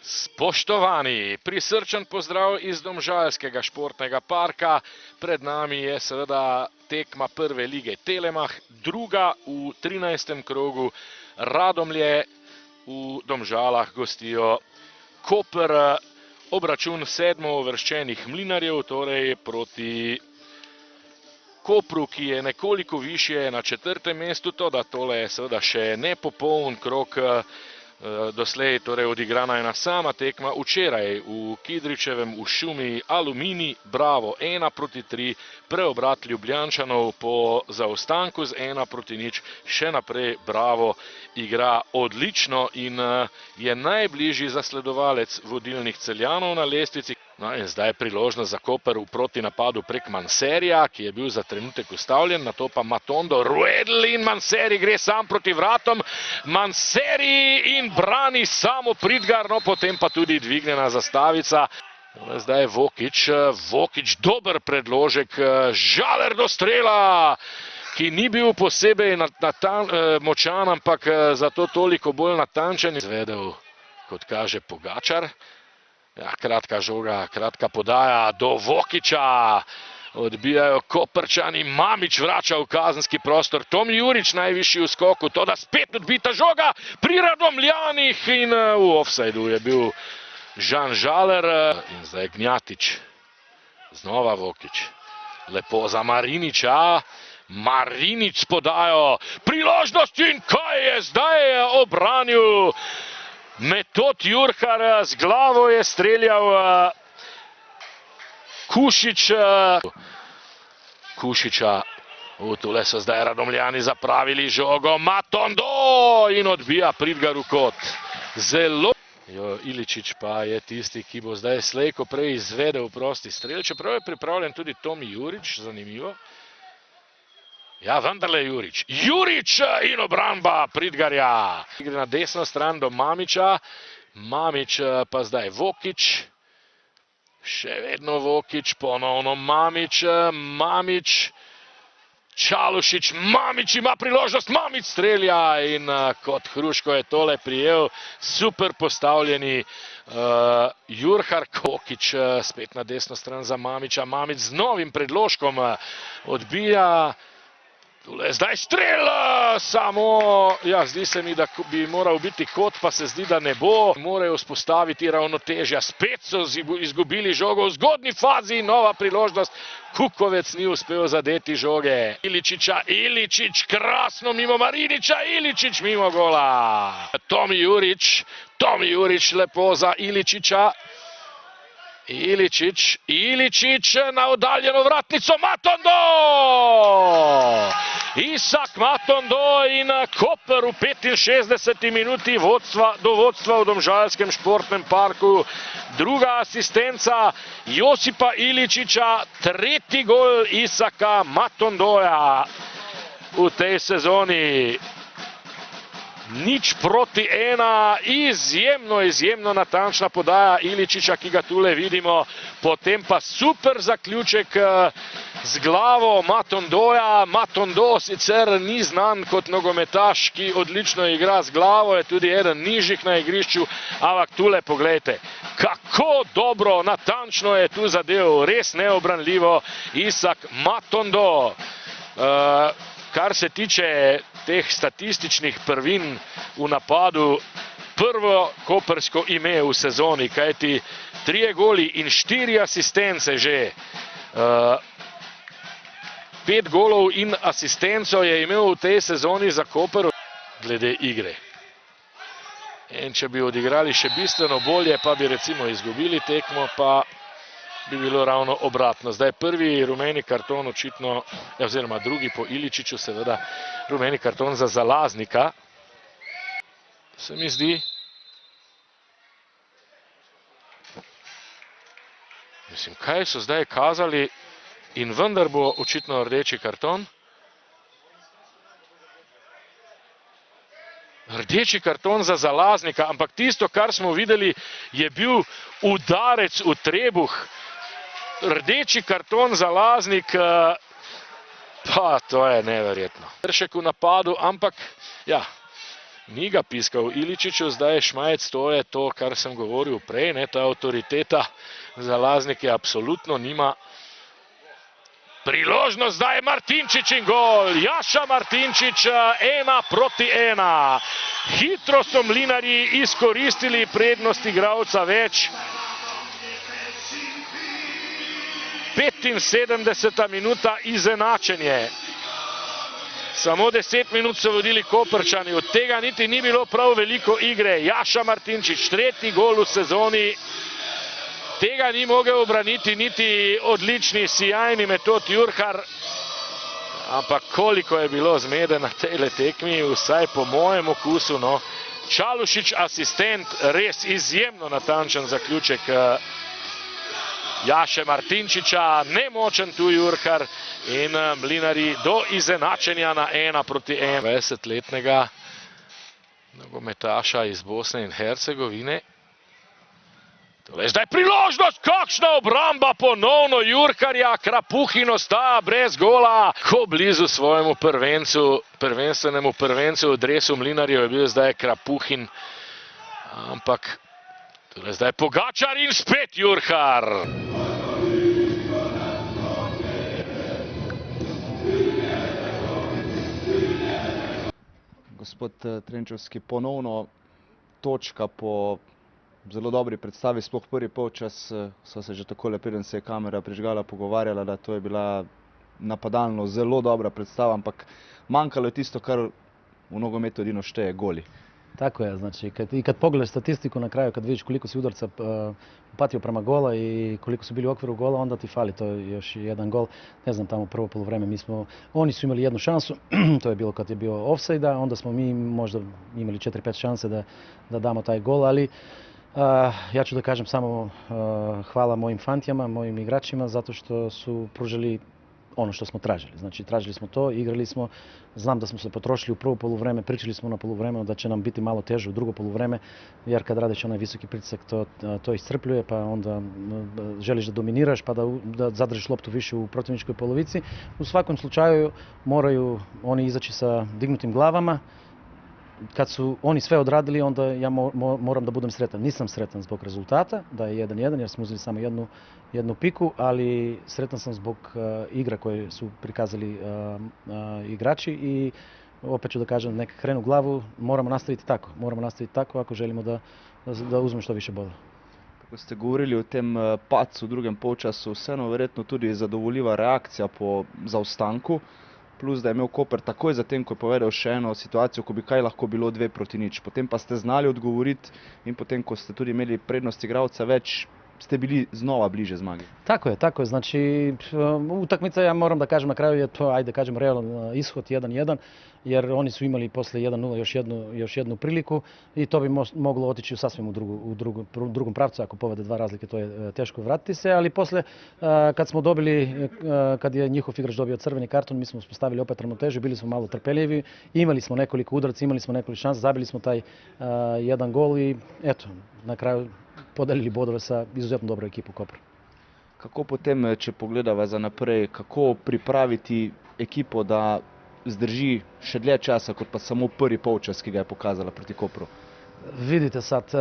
Spoštovani, prisrčen pozdrav iz Domžalskega športnega parka. Pred nami je seveda tekma prve lige Telemach, druga v 13. krogu. Radomlje v Domžalah gostijo Koper, obračun sedmouvrščenih Mlinarjev, torej proti Kopru, ki je nekoliko višje na 4. mestu, toda tole je seveda še nepopoln krog. Doslej torej odigrana ena sama tekma, včeraj v Kidričevem v Šumi Aluminij Bravo 1-3, preobrat Ljubljančanov po zaostanku z 1-0, še naprej Bravo igra odlično in je najbližji zasledovalec vodilnih Celjanov na lestvici. No in zdaj je priložnost za Koper v protinapadu prek Manserija, ki je bil za trenutek ustavljen, nato pa Matondo, Ruedl in Manseri gre sam proti vratom, Manseri in brani samo Pridgar, no potem pa tudi dvignjena zastavica. Zdaj je Vokič, dober predložek, Žaler do strela, ki ni bil posebej močan, ampak zato toliko bolj natančen. Izvedel, kot kaže, Pogačar. Ja, kratka žoga, kratka podaja do Vokiča. Odbijajo Koprčani, Mamić vrača v kazenski prostor, Tomi Jurič najvišji v skoku, toda spet odbita žoga pri Radomljanih in v ofsajdu je bil Žan Žaler. In zdaj Gnjatič, znova Vokič, lepo za Mariniča, Marinič podajo, priložnost in kaj je zdaj obranil Metod Jurhar, z glavo je streljal Kušiča. Tule so zdaj Radomljani zapravili žogo, Matondo in odbija Pridgar v kot. Zelo. Iličić pa je tisti, ki bo zdaj slejko prej izvedel prosti strel, čeprav je pripravljen tudi Tomi Jurič, zanimivo. Ja, vendarle Jurič in obramba Pridgarja. Gre na desno stran do Mamića, Mamić pa zdaj Vokič, še vedno Vokič, ponovno Mamić, Čalušić, Mamić ima priložnost, Mamić strelja in kot hruško je tole prijel super postavljeni Jurhar. Kokić spet na desno stran za Mamića, Mamić z novim predložkom odbija. Zdaj strel, samo, ja, zdi se mi, da bi moral biti kot, pa se zdi, da ne bo. Morajo vzpostaviti ravnotežja, spet so izgubili žogo v zgodnji fazi, nova priložnost, Kukovec ni uspel zadeti žoge. Iličić, krasno mimo Mariniča, Iličić mimo gola. Tomi Jurič lepo za Iličića. Iličić na oddaljeno vratnico, Matondo! Isak Matondo in Koper v 65. minuti do vodstva v Domžalskem športnem parku. Druga asistenca Josipa Iličića, tretji gol Isaka Matondoja v tej sezoni. 0-1, izjemno natančna podaja Iličića, ki ga tule vidimo, potem pa super zaključek z glavo Matondoja. Matondo sicer ni znan kot nogometaš, ki odlično igra z glavo, je tudi eden nižjih na igrišču, ampak tule poglejte, kako dobro, natančno je tu zadev, res neobranljivo Isak Matondo. Kar se tiče teh statističnih prvin v napadu, prvo koprsko ime v sezoni, kajti 3 goli in 4 asistence že. 5 golov in asistenco je imel v tej sezoni za Koper glede igre. In če bi odigrali še bistveno bolje, pa bi recimo izgubili tekmo, pa bi bilo ravno obratno. Zdaj prvi rumeni karton očitno, oziroma drugi po Iličiću seveda, rumeni karton za Zalaznika. Se mi zdi. Mislim, kaj so zdaj kazali in vendar bo očitno rdeči karton. Rdeči karton za Zalaznika, ampak tisto, kar smo videli, je bil udarec v trebuh. Rdeči karton za Laznik, pa to je neverjetno. Tršek v napadu, ampak ja, Ni ga piskal Iličiću, zdaj je Šmajec, to je to, kar sem govoril prej, ne, ta avtoriteta za Laznike absolutno nima. Priložnost zdaj je Martinčič in gol. Jaša Martinčič 1-1. Hitro so Mlinarji izkoristili prednost igralca več. 75. minuta izenačenje. Samo 10 minut so vodili Koprčani, od tega niti ni bilo prav veliko igre. Jaša Martinčič, 3. gol v sezoni. Tega ni mogel obraniti niti odlični, sijajni Metod Jurhar. Ampak koliko je bilo zmede na tej tekmi, vsaj po mojem okusu. No. Čalušić, asistent, res izjemno natančen zaključek Jaše Martinčiča. Nemočen tu Jurhar in Mlinarji do izenačenja na 1-1. 20-letnega nogometaša iz Bosne in Hercegovine. Zdaj priložnost, kakšna obramba ponovno Jurharja, Krapuhin ostaja brez gola. Ko blizu svojemu prvenstvenemu prvencu v dresu Mlinarjev je bil zdaj Krapuhin. Ampak zdaj Pogačar in spet Jurhar. Gospod Trenčovski, ponovno točka po zelo dobri predstavi, sploh prvi polčas so se že takole, preden se je kamera prižgala, pogovarjala, da to je bila napadalno zelo dobra predstava, ampak manjkalo je tisto, kar u nogometu jedino šteje, goli. Tako je, znači kad pogledaš statistiku na kraju, kad vidiš koliko si udarca upatio prema gola i koliko su bili u okviru gola, onda ti fali to još jedan gol. Ne znam, tamo prvo poluvreme oni su imali jednu šansu, to je bilo kad je bio offside-a, onda smo mi možda imali 4-5 šanse da damo taj gol, ali ja ću da kažem samo hvala mojim fantijama, mojim igračima, zato što su pružili ono što smo tražili. Znači, tražili smo to, igrali smo, znam da smo se potrošili u prvo poluvreme, pričali smo na poluvremenu da će nam biti malo teže u drugo poluvreme, jer kad radiš onaj visoki pritisak to iscrpljuje, pa onda želiš da dominiraš, pa da zadržiš loptu više u protivničkoj polovici. U svakom slučaju moraju oni izaći sa dignutim glavama. Kad su oni sve odradili, onda ja moram da budem sretan. Nisam sretan zbog rezultata, da je 1-1, jer smo uzeli samo jednu piku, ali sretan sam zbog igra koje su prikazali igrači i opet ću da kažem, neka krenu glavu, moramo nastaviti tako. Moramo nastaviti tako ako želimo da uzmemo što više boda. Ko ste govorili o tem padcu v drugem polčasu, vseeno verjetno tudi zadovoljiva reakcija po zaostanku. Plus, da je imel Koper takoj zatem, ko je povedal še eno situacijo, ko bi kaj lahko bilo 2-0. Potem pa ste znali odgovoriti in potem, ko ste tudi imeli prednost igralca več, ste bili znova bliže zmagi. Tako je. Znači, utakmica, ja moram da kažem, na kraju je to, ajde kažem, realan ishod 1-1, jer oni su imali posle 1-0 još jednu priliku i to bi moglo otići sasvim u drugom pravcu. Ako povede dva razlike, to je teško vratiti se, ali posle, kad smo dobili, kad je njihov igrač dobio crveni karton, mi smo uspostavili opet ravnotežu, bili smo malo trpeljivi, imali smo nekoliko udaraca, imali smo nekoliko šansa, zabili smo taj jedan gol i eto, na kraju podelili bodove sa izuzetno dobro ekipu Kopra. Kako potem, če pogledava za naprej, kako pripraviti ekipo, da zdrži še dlje časa, kot pa samo prvi polčas, ki ga je pokazala proti Kopru? Vidite sad,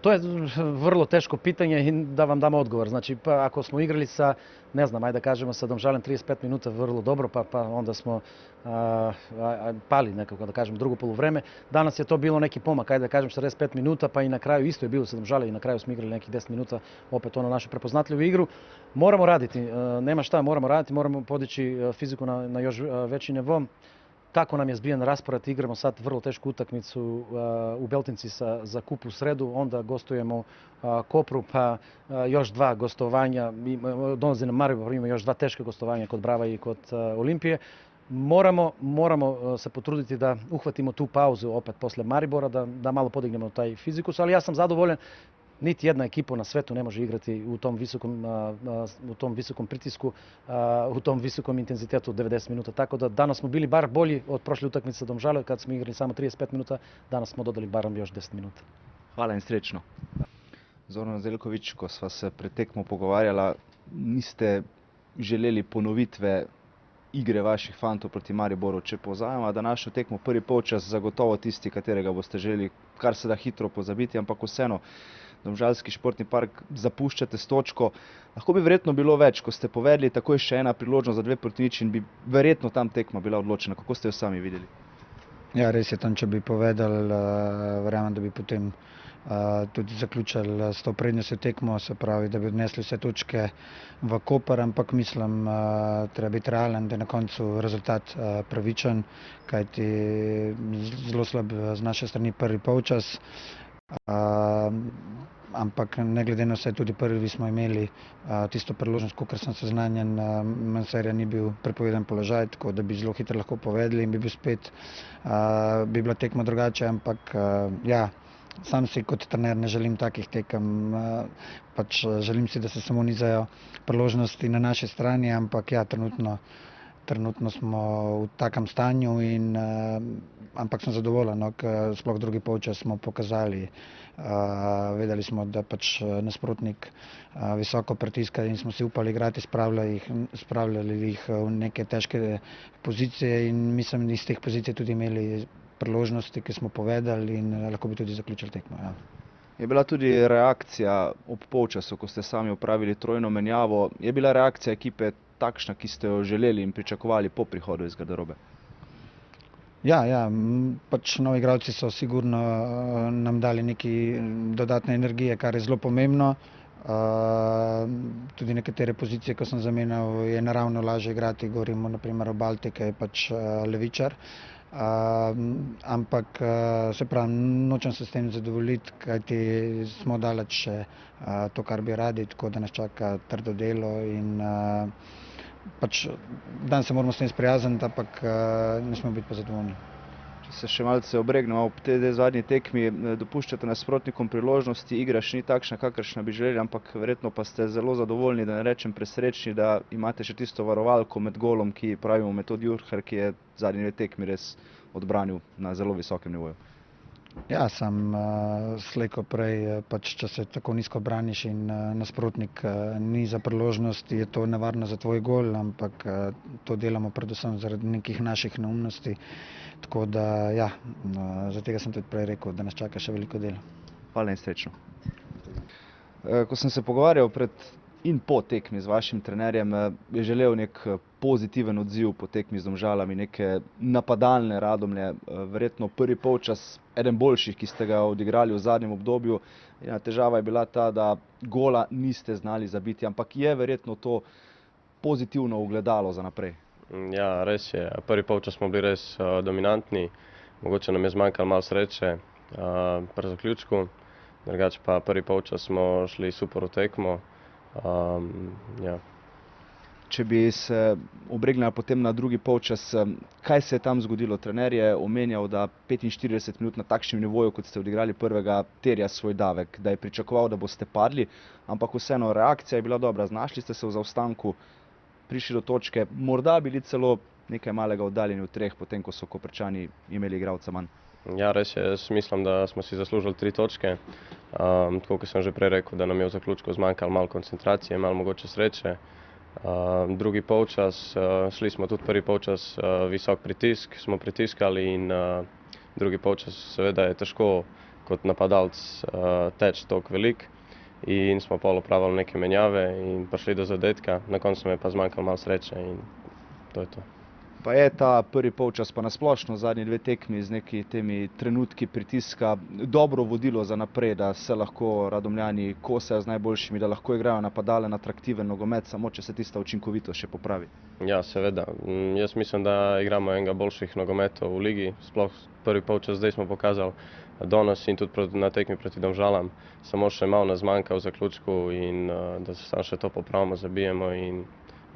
to je vrlo teško pitanje i da vam dam odgovor. Znači, pa ako smo igrali sa, ne znam, ajde da kažemo sa Domžalem 35 minuta vrlo dobro, pa onda smo pali nekako, da kažem, drugo poluvreme. Danas je to bilo neki pomak, ajde da kažem 45 minuta, pa i na kraju isto je bilo sa Domžale i na kraju smo igrali nekih 10 minuta opet ono našu prepoznatljivu igru. Moramo raditi, nema šta, moramo raditi, moramo podići fiziku na još veći nivo. Kako nam je zbijen raspored, igramo sad vrlo tešku utakmicu u Beltinci za kup u sredu, onda gostujemo Kopru, pa još dva gostovanja, dolazi na Maribor, ima još dva teška gostovanja kod Brava i kod Olimpije. Moramo se potruditi da uhvatimo tu pauzu opet posle Maribora, da malo podignemo taj fizikus, ali ja sam zadovoljan. Niti jedna ekipa na svetu ne može igrati u tom visokom pritisku, u tom visokom intenzitetu 90 minuta. Tako da danas smo bili bar bolji od prošle utakmice sa Domžale, kad smo igrali samo 35 minuta, danas smo dodali barem još 10 minuta. Hvala in srečno. Zoran Zeljković, ko sva se pred tekmo pogovarjala, niste želeli ponovitve igre vaših fantov proti Mariboru. Če povzamemo današnjo tekmo, prvi polčas zagotovo tisti, katerega boste želeli kar se da hitro pozabiti, ampak vseeno Domžalski športni park zapuščate s točko. Lahko bi verjetno bilo več, ko ste povedali, takoj še ena priložnost za 2-0 in bi verjetno tam tekma bila odločena. Kako ste jo sami videli? Ja, res je, tam če bi povedali, verjamem, da bi potem tudi zaključili s to prednostjo tekmo, se pravi, da bi odnesli vse točke v Koper, ampak mislim, treba biti realen, da je na koncu rezultat pravičen, kajti zelo slab z naše strani prvi polčas. Ampak ne glede na vse, tudi prvi smo imeli tisto priložnost, kakor sem seznanjen, Manserja ni bil prepovedan položaj, tako da bi zelo hitro lahko povedali in bi bil spet, bi bila tekma drugače, ampak ja, sam si kot trener ne želim takih tekem, pač želim si, da se samo nizajo priložnosti na naši strani, ampak ja, trenutno smo v takem stanju, ampak sem zadovoljen, ker sploh drugi polčas smo pokazali, vedeli smo, da pač nasprotnik visoko pritiska in smo si upali igrati, spravljali jih v neke težke pozicije in mislim, da iz teh pozicij tudi imeli priložnosti, ki smo povedali in lahko bi tudi zaključili tekmo. Ja. Je bila tudi reakcija ob polčasu, ko ste sami opravili trojno menjavo, je bila reakcija ekipe takšna, ki ste jo želeli in pričakovali po prihodu iz garderobe? Ja, pač novi igralci so sigurno nam dali nekaj dodatne energije, kar je zelo pomembno. Tudi nekatere pozicije, ko sem zamenjal, je naravno lažje igrati, govorimo naprimer o Balti, ki je pač levičar. Ampak se pravi, nočem se s tem zadovoljiti, kajti smo daleč še to, kar bi radi, tako da nas čaka trdo delo in pač dan se moramo s tem sprijazniti, ampak ne smemo biti pa zadovoljni. Če se še malce obregnemo ob tej zadnji tekmi, dopuščate nasprotnikom priložnosti, igra še ni takšna, kakršna bi želeli, ampak verjetno pa ste zelo zadovoljni, da ne rečem presrečni, da imate še tisto varovalko med golom, ki pravimo Metod Jurhar, ki je zadnji dve tekmi res odbranil na zelo visokem nivoju. Ja, sam slej ko prej, pač če se tako nizko braniš in nasprotnik ni za priložnost, je to nevarno za tvoj gol, ampak to delamo predvsem zaradi nekih naših neumnosti. Tako da, ja, za tega sem tudi prej rekel, da nas čaka še veliko dela. Hvala in srečno. Ko sem se pogovarjal pred in po tekmi z vašim trenerjem, je želel nek pozitiven odziv po tekmi z Domžalami, neke napadalne Radomlje, verjetno prvi polčas eden boljših, ki ste ga odigrali v zadnjem obdobju. Težava je bila ta, da gola niste znali zabiti, ampak je verjetno to pozitivno ogledalo za naprej. Ja, res je. Prvi polčas smo bili res dominantni, mogoče nam je zmanjkalo malo sreče pri zaključku, drugače pa prvi polčas smo šli super v tekmo. Ja. Če bi se obregnili potem na drugi polčas, kaj se je tam zgodilo? Trener je omenjal, da 45 minut na takšnem nivoju, kot ste odigrali prvega, terja svoj davek, da je pričakoval, da boste padli, ampak vseeno reakcija je bila dobra, znašli ste se v zaostanku, prišli do točke, morda bili celo nekaj malega oddaljeni v treh, potem ko so Koprčani imeli igralca manj. Ja, res je, jaz mislim, da smo si zaslužili 3 točke. Tako kot sem že prej rekel, da nam je v zaključku zmanjkalo malo koncentracije, malo mogoče sreče. Drugi polčas, šli smo tudi prvi polčas visok pritisk, smo pritiskali in drugi polčas seveda je težko kot napadalec teči toliko veliko in smo pol opravili neke menjave in prišli do zadetka, na koncu mi je pa zmanjkalo malo sreče in to je to. Pa je ta prvi polčas pa nasplošno zadnji dve tekmi z neki temi trenutki pritiska dobro vodilo za naprej, da se lahko Radomljani kosajo z najboljšimi, da lahko igrajo napadalen, atraktiven nogomet, samo če se tista učinkovitost še popravi? Ja, seveda. Jaz mislim, da igramo enega boljših nogometov v ligi, sploh prvi polčas zdaj smo pokazali danes in tudi na tekmi proti Domžalam. Samo še malo nas zmanjka v zaključku in da se samo še to popravimo, zabijemo in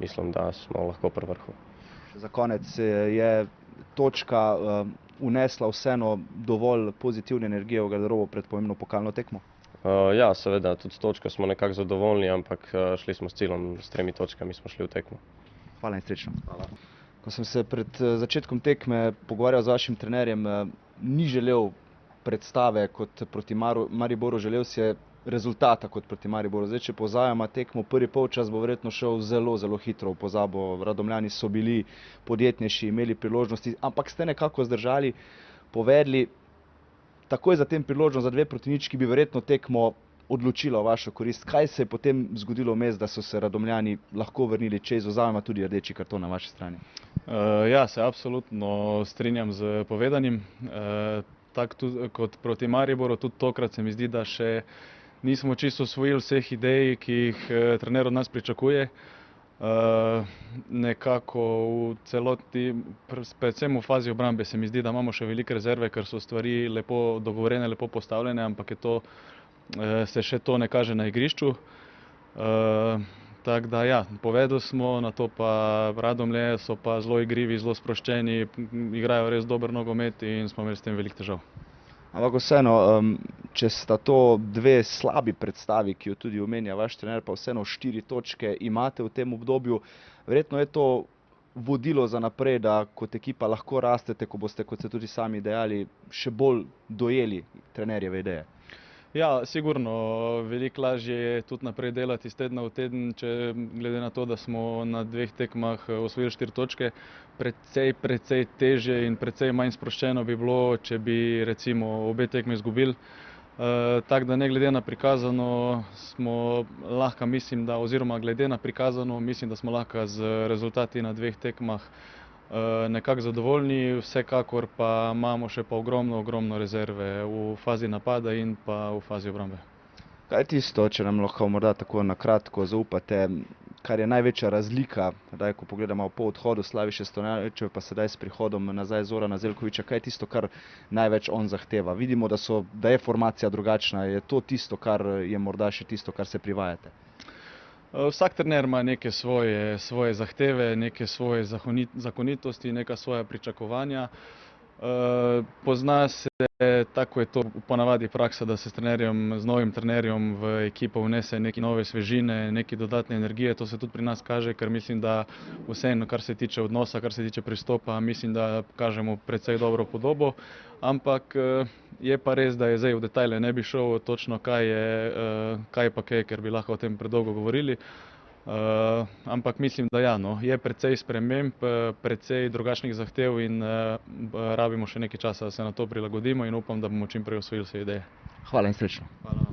mislim, da smo lahko pri vrhu. Za konec, je točka unesla vseeno dovolj pozitivne energije v garderobo pred pomembno pokalno tekmo? Ja, seveda, tudi s točko smo nekako zadovoljni, ampak šli smo s ciljem, s 3 točkami smo šli v tekmo. Hvala in srečno. Hvala. Ko sem se pred začetkom tekme pogovarjal z vašim trenerjem, ni želel predstave kot proti Mariboru, želel si je rezultata kot proti Mariboru. Zdaj, če pozajama tekmo, prvi polčas bo verjetno šel zelo, zelo hitro v pozabo. Radomljani so bili podjetnejši, imeli priložnosti, ampak ste nekako zdržali, povedli, takoj za tem priložnost za 2-0, ki bi verjetno tekmo odločila v vašo korist. Kaj se je potem zgodilo vmes, da so se Radomljani lahko vrnili, če izvzamemo tudi rdeči karton na vaši strani? Ja, se absolutno strinjam z povedanim. Tako tudi kot proti Mariboru, tudi tokrat se mi zdi, da še nismo čisto osvojili vseh idej, ki jih trener od nas pričakuje. Nekako v celoti, predvsem v fazi obrambe se mi zdi, da imamo še velike rezerve, ker so stvari lepo dogovorene, lepo postavljene, ampak se še to ne kaže na igrišču. Tako da ja, povedali smo, na to pa Radomlje so pa zelo igrivi, zelo sproščeni, igrajo res dober nogomet in smo imeli s tem veliko težav. Ampak vseeno, če sta to dve slabi predstavi, ki jo tudi omenja vaš trener, pa vseeno 4 točke imate v tem obdobju, verjetno je to vodilo za naprej, da kot ekipa lahko rastete, ko boste, kot ste tudi sami dejali, še bolj dojeli trenerjeve ideje. Ja, sigurno, veliko lažje je tudi naprej delati iz tedna v teden, če glede na to, da smo na 2 tekmah osvojili 4 točke, precej težje in precej manj sproščeno bi bilo, če bi recimo obe tekme izgubili. Tako da ne glede na prikazano smo lahko, mislim, da oziroma glede na prikazano, mislim, da smo lahko z rezultati na 2 tekmah nekako zadovoljni, vsekakor pa imamo še pa ogromno rezerve v fazi napada in pa v fazi obrambe. Kaj je tisto, če nam lahko morda tako na kratko zaupate, kar je največja razlika, ko pogledamo po odhodu Slaviše Stojanovića, pa sedaj s prihodom nazaj Zorana Zeljkovića, kaj je tisto, kar največ on zahteva? Vidimo, da je formacija drugačna, je to tisto, kar je morda še tisto, kar se privajate? Vsak trener ima neke svoje zahteve, neke svoje zakonitosti, neka svoja pričakovanja. Pozna se, tako je to ponavadi praksa, da se z novim trenerjem v ekipo vnese neke nove svežine, neke dodatne energije. To se tudi pri nas kaže, ker mislim, da vseeno, kar se tiče odnosa, kar se tiče pristopa, mislim, da kažemo precej dobro podobo. Ampak je pa res, da je zdaj v detajle ne bi šel točno kaj pa kaj, ker bi lahko o tem predolgo govorili. Ampak mislim, da ja, no, je precej sprememb, precej drugačnih zahtev in rabimo še nekaj časa, da se na to prilagodimo in upam, da bomo čim prej osvojili vse ideje. Hvala in srečno. Hvala.